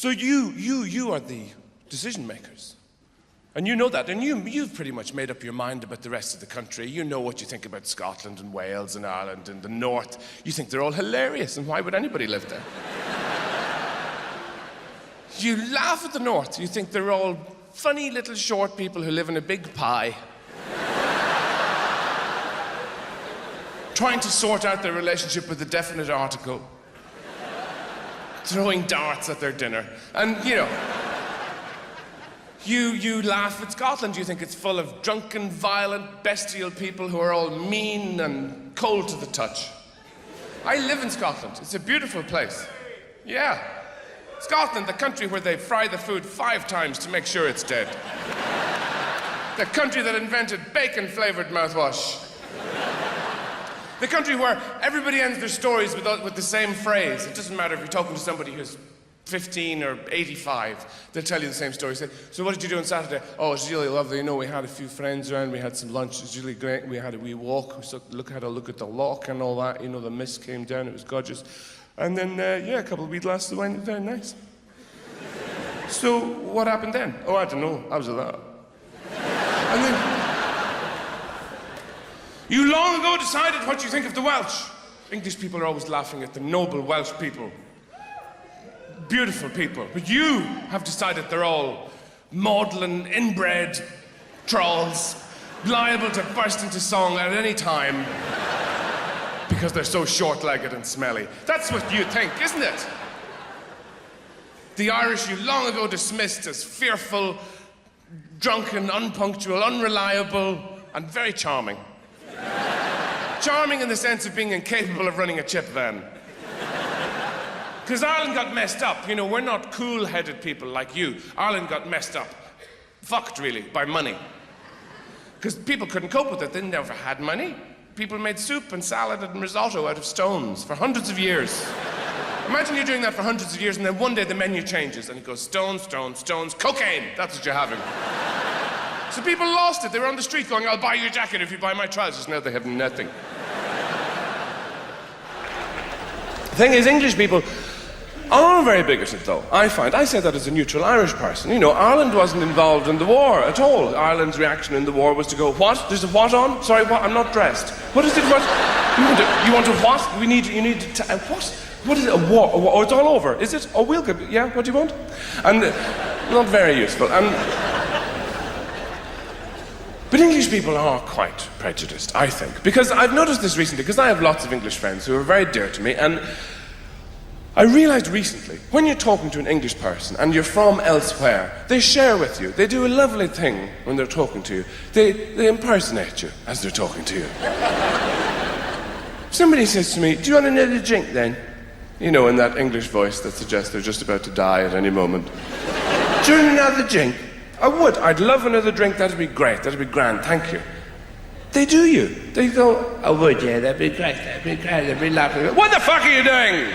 So you are the decision makers. And you know that, and you've pretty much made up your mind about the rest of the country. You know what you think about Scotland and Wales and Ireland and the North. You think they're all hilarious, and why would anybody live there? You laugh at the North. You think they're all funny little short people who live in a big pie. Trying to sort out their relationship with a definite article. Throwing darts at their dinner. And, you know, you laugh at Scotland. You think it's full of drunken, violent, bestial people who are all mean and cold to the touch. I live in Scotland. It's a beautiful place. Yeah. Scotland, the country where they fry the food 5 times to make sure it's dead. The country that invented bacon-flavored mouthwash. The country where everybody ends their stories with the same phrase. It doesn't matter if you're talking to somebody who's 15 or 85, they'll tell you the same story. Say, so what did you do on Saturday? Oh, it was really lovely. You know, we had a few friends around, we had some lunch, it was really great. We had a wee walk, we had a look at the loch and all that. You know, the mist came down, it was gorgeous. And then, a couple of wee glasses of wine, it was very nice. So, what happened then? Oh, I don't know, I was at that. And then, you long ago decided what you think of the Welsh. English people are always laughing at the noble Welsh people. Beautiful people. But you have decided they're all maudlin, inbred trolls, liable to burst into song at any time because they're so short-legged and smelly. That's what you think, isn't it? The Irish you long ago dismissed as fearful, drunken, unpunctual, unreliable, and very charming. Charming in the sense of being incapable of running a chip van. Because Ireland got messed up. You know, we're not cool-headed people like you. Ireland got messed up. Fucked, really, by money. Because people couldn't cope with it. They never had money. People made soup and salad and risotto out of stones for hundreds of years. Imagine you're doing that for hundreds of years and then one day the menu changes and it goes stones, stones, stones, cocaine. That's what you're having. So people lost it. They were on the street going, I'll buy you a jacket if you buy my trousers. Now they have nothing. The thing is, English people are very bigoted, though, I find. I say that as a neutral Irish person. You know, Ireland wasn't involved in the war at all. Ireland's reaction in the war was to go, what? There's a what on? Sorry, what? I'm not dressed. What is it? What? You want a what? You need to... what? What is it? A war? Oh, it's all over. Is it? Oh, we'll get... Yeah, what do you want? And not very useful. But English people are quite prejudiced, I think. Because I've noticed this recently, because I have lots of English friends who are very dear to me, and I realized recently, when you're talking to an English person and you're from elsewhere, they share with you. They do a lovely thing when they're talking to you. They impersonate you as they're talking to you. Somebody says to me, do you want another drink then? You know, in that English voice that suggests they're just about to die at any moment. Do you want another drink? I would. I'd love another drink. That'd be great. That'd be grand. Thank you. They do you. They go, I would, yeah, that'd be great. That'd be great. That'd be lovely. What the fuck are you doing?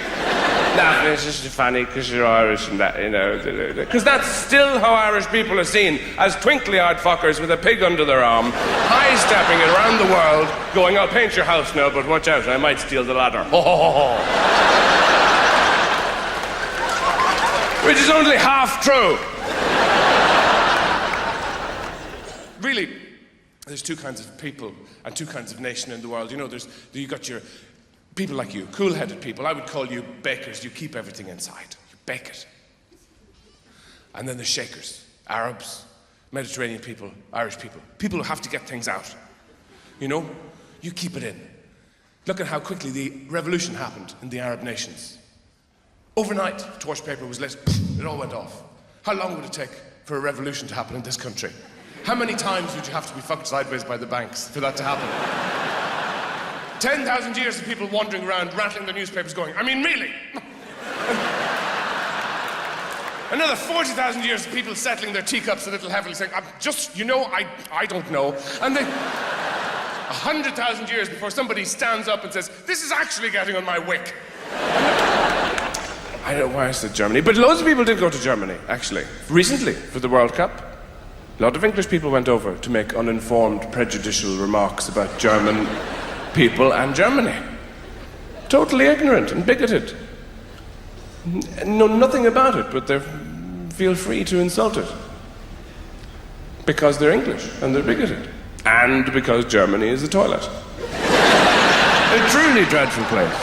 Laughing, it's just funny because you're Irish and that, you know. Because that's still how Irish people are seen, as twinkly-eyed fuckers with a pig under their arm, high-stepping it around the world, going, I'll paint your house now, but watch out, I might steal the ladder. Ho, ho, ho, ho. Which is only half true. Really, there's 2 kinds of people and 2 kinds of nation in the world. You know, you got your people like you, cool-headed people. I would call you bakers. You keep everything inside. You bake it. And then the shakers, Arabs, Mediterranean people, Irish people. People who have to get things out. You know, you keep it in. Look at how quickly the revolution happened in the Arab nations. Overnight, torch paper was lit. It all went off. How long would it take for a revolution to happen in this country? How many times would you have to be fucked sideways by the banks for that to happen? 10,000 years of people wandering around, rattling their newspapers going, I mean, really? Another 40,000 years of people settling their teacups a little heavily, saying, I'm just, you know, I don't know. And then 100,000 years before somebody stands up and says, this is actually getting on my wick. I don't know why I said Germany, but loads of people did go to Germany, actually, recently, for the World Cup. A lot of English people went over to make uninformed, prejudicial remarks about German people and Germany. Totally ignorant and bigoted. know nothing about it, but they feel free to insult it. Because they're English, and they're bigoted. And because Germany is a toilet. A truly dreadful place.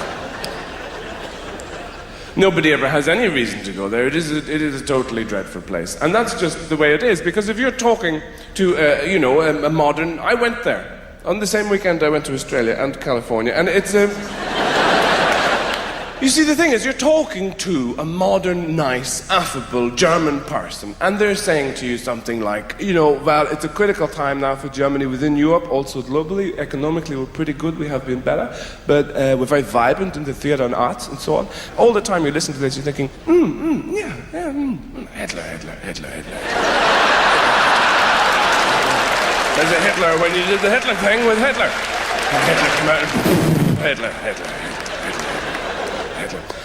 Nobody ever has any reason to go there. It is a totally dreadful place. And that's just the way it is, because if you're talking to, a modern... I went there. On the same weekend I went to Australia and California, and it's a... You see, the thing is, you're talking to a modern, nice, affable German person, and they're saying to you something like, well, it's a critical time now for Germany within Europe, also globally. Economically, we're pretty good, we have been better, but we're very vibrant in the theatre and arts and so on. All the time you listen to this, you're thinking, Hitler. There's a Hitler when you did the Hitler thing with Hitler. Hitler came out and Hitler.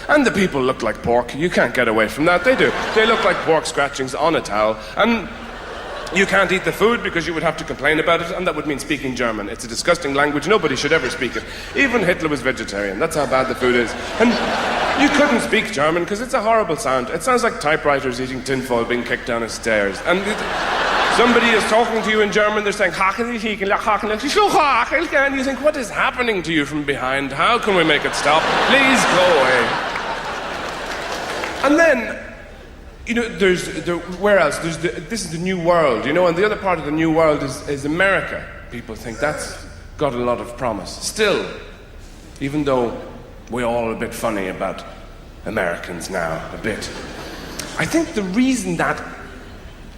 And the people look like pork. You can't get away from that. They do. They look like pork scratchings on a towel. And you can't eat the food because you would have to complain about it, and that would mean speaking German. It's a disgusting language. Nobody should ever speak it. Even Hitler was vegetarian. That's how bad the food is. And you couldn't speak German because it's a horrible sound. It sounds like typewriters eating tinfoil being kicked down the stairs. And somebody is talking to you in German, they're saying, and you think, what is happening to you from behind? How can we make it stop? Please go away. And then, where else? This is the new world, and the other part of the new world is America. People think that's got a lot of promise. Still, even though we're all a bit funny about Americans now, a bit, I think the reason that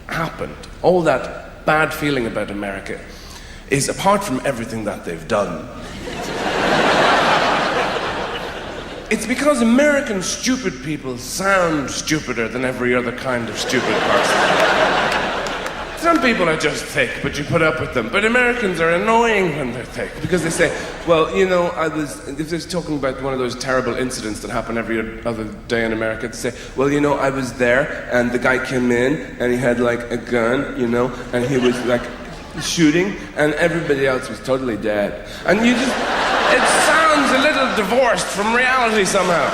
happened, all that bad feeling about America, is apart from everything that they've done. It's because American stupid people sound stupider than every other kind of stupid person. Some people are just thick, but you put up with them. But Americans are annoying when they're thick, because they say, well, if they're talking about one of those terrible incidents that happen every other day in America, they say, well, I was there, and the guy came in, and he had, like, a gun, and he was, like, shooting, and everybody else was totally dead. And you just... It sounds a little divorced from reality somehow.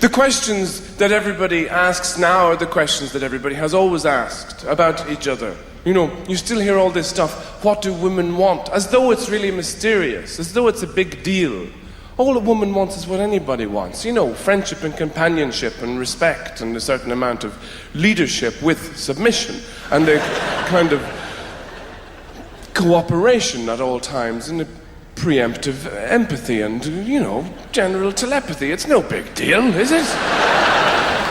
The questions that everybody asks now are the questions that everybody has always asked about each other. You still hear all this stuff, what do women want? As though it's really mysterious, as though it's a big deal. All a woman wants is what anybody wants. Friendship and companionship and respect and a certain amount of leadership with submission and a kind of cooperation at all times and a preemptive empathy and, general telepathy. It's no big deal, is it?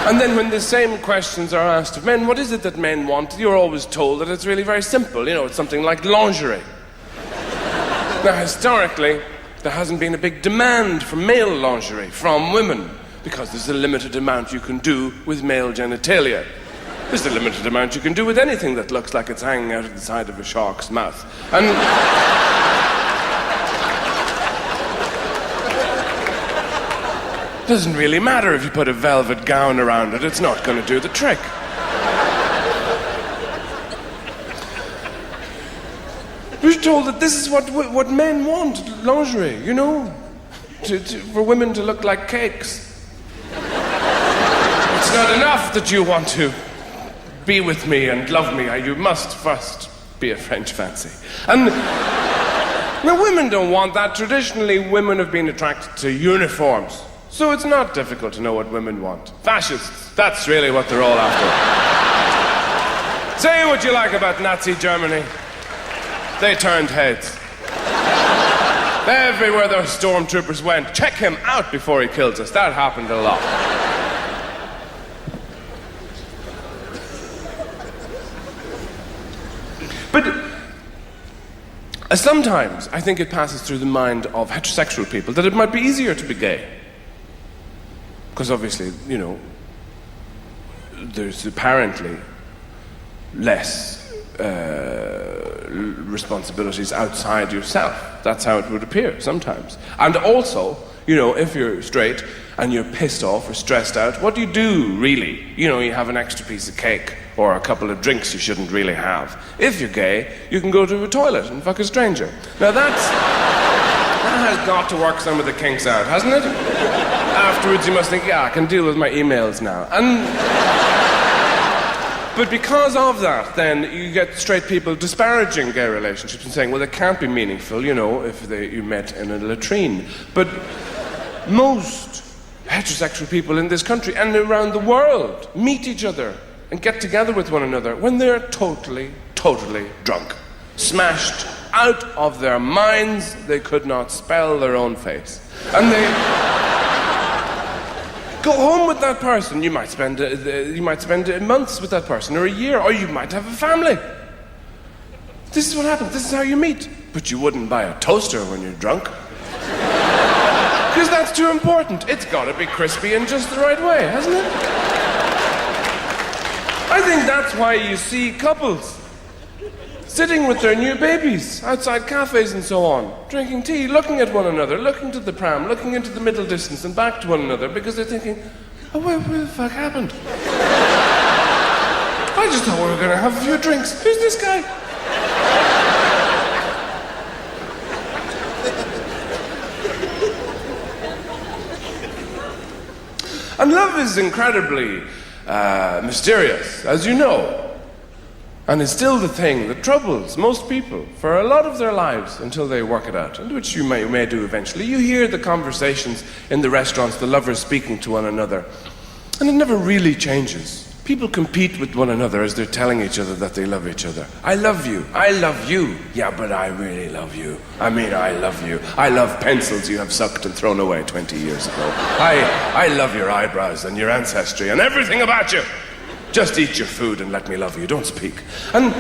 And then when the same questions are asked of men, what is it that men want? You're always told that it's really very simple. It's something like lingerie. Now, historically, there hasn't been a big demand for male lingerie from women because there's a limited amount you can do with male genitalia. There's a limited amount you can do with anything that looks like it's hanging out of the side of a shark's mouth. And... it doesn't really matter if you put a velvet gown around it, it's not going to do the trick. We're told that this is what men want, lingerie, for women to look like cakes. It's not enough that you want to be with me and love me. You must first be a French fancy. And now women don't want that. Traditionally, women have been attracted to uniforms. So it's not difficult to know what women want. Fascists, that's really what they're all after. Say what you like about Nazi Germany. They turned heads. Everywhere those stormtroopers went, check him out before he kills us. That happened a lot. But sometimes I think it passes through the mind of heterosexual people that it might be easier to be gay. Because obviously, there's apparently less responsibilities outside yourself. That's how it would appear sometimes. And also, if you're straight and you're pissed off or stressed out, what do you do, really? You have an extra piece of cake or a couple of drinks you shouldn't really have. If you're gay, you can go to a toilet and fuck a stranger. Now that's That has got to work some of the kinks out, hasn't it? Afterwards, you must think, yeah, I can deal with my emails now. But because of that, then you get straight people disparaging gay relationships and saying, well, they can't be meaningful, you know, if you met in a latrine. But most heterosexual people in this country and around the world meet each other and get together with one another when they're totally, totally drunk. Smashed out of their minds, they could not spell their own face. And they go home with that person. You might spend months with that person, or a year, or you might have a family. This is what happens. This is how you meet. But you wouldn't buy a toaster when you're drunk. Because that's too important. It's got to be crispy in just the right way, hasn't it? I think that's why you see couples sitting with their new babies outside cafes and so on, drinking tea, looking at one another, looking to the pram, looking into the middle distance and back to one another, because they're thinking, oh, what the fuck happened? I just thought we were going to have a few drinks. Who's this guy? And love is incredibly mysterious, as you know. And it's still the thing that troubles most people for a lot of their lives until they work it out, and which you may do eventually. You hear the conversations in the restaurants, the lovers speaking to one another, and it never really changes. People compete with one another as they're telling each other that they love each other. I love you. I love you. Yeah, but I really love you. I mean, I love you. I love pencils you have sucked and thrown away 20 years ago. I love your eyebrows and your ancestry and everything about you. Just eat your food and let me love you. Don't speak. And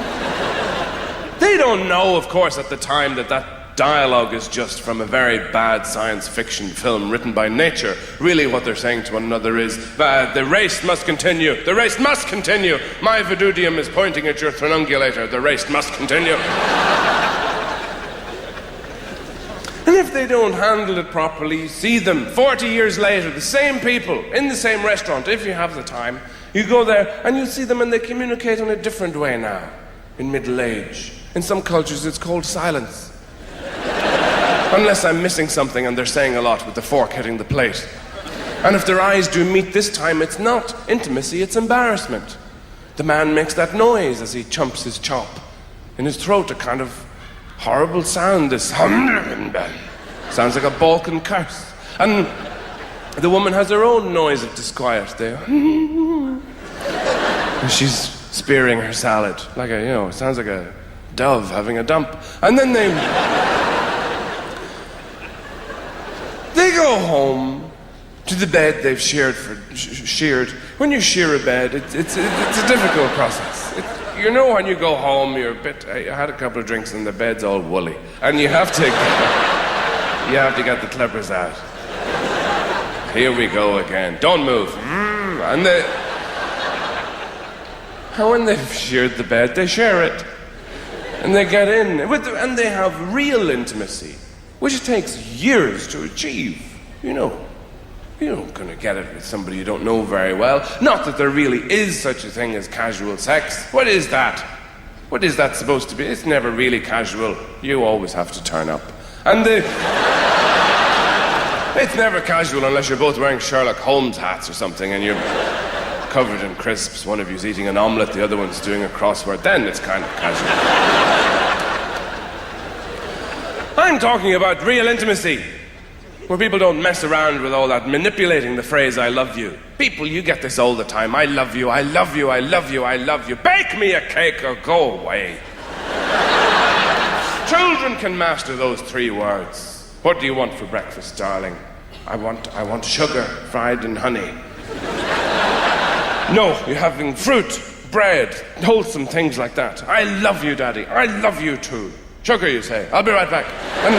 they don't know, of course, at the time that dialogue is just from a very bad science fiction film written by nature. Really what they're saying to one another is, the race must continue. The race must continue. My vidudium is pointing at your threnungulator. The race must continue. And if they don't handle it properly, you see them 40 years later, the same people in the same restaurant, if you have the time. You go there and you see them and they communicate in a different way now, in middle age. In some cultures it's called silence. Unless I'm missing something and they're saying a lot with the fork hitting the plate. And if their eyes do meet this time, it's not intimacy, it's embarrassment. The man makes that noise as he chomps his chop. In his throat a kind of horrible sound, this sounds like a Balkan curse. And the woman has her own noise of disquiet there. And she's spearing her salad, like it sounds like a dove having a dump. And then they go home to the bed they've sheared. When you shear a bed, it's a difficult process. When you go home, I had a couple of drinks and the bed's all woolly. And you have to get the clippers out. Here we go again. Don't move. And when they've sheared the bed, they share it. And they get in. And they have real intimacy, which it takes years to achieve. You're not going to get it with somebody you don't know very well. Not that there really is such a thing as casual sex. What is that? What is that supposed to be? It's never really casual. You always have to turn up. And it's never casual unless you're both wearing Sherlock Holmes hats or something and you're covered in crisps. One of you's eating an omelette, the other one's doing a crossword. Then it's kind of casual. I'm talking about real intimacy, where people don't mess around with all that manipulating the phrase, I love you. People, you get this all the time. I love you, I love you, I love you, I love you. Bake me a cake or go away. Children can master those 3 words. What do you want for breakfast, darling? I want sugar fried in honey. No, you're having fruit, bread, wholesome things like that. I love you, Daddy. I love you too. Sugar, you say. I'll be right back. And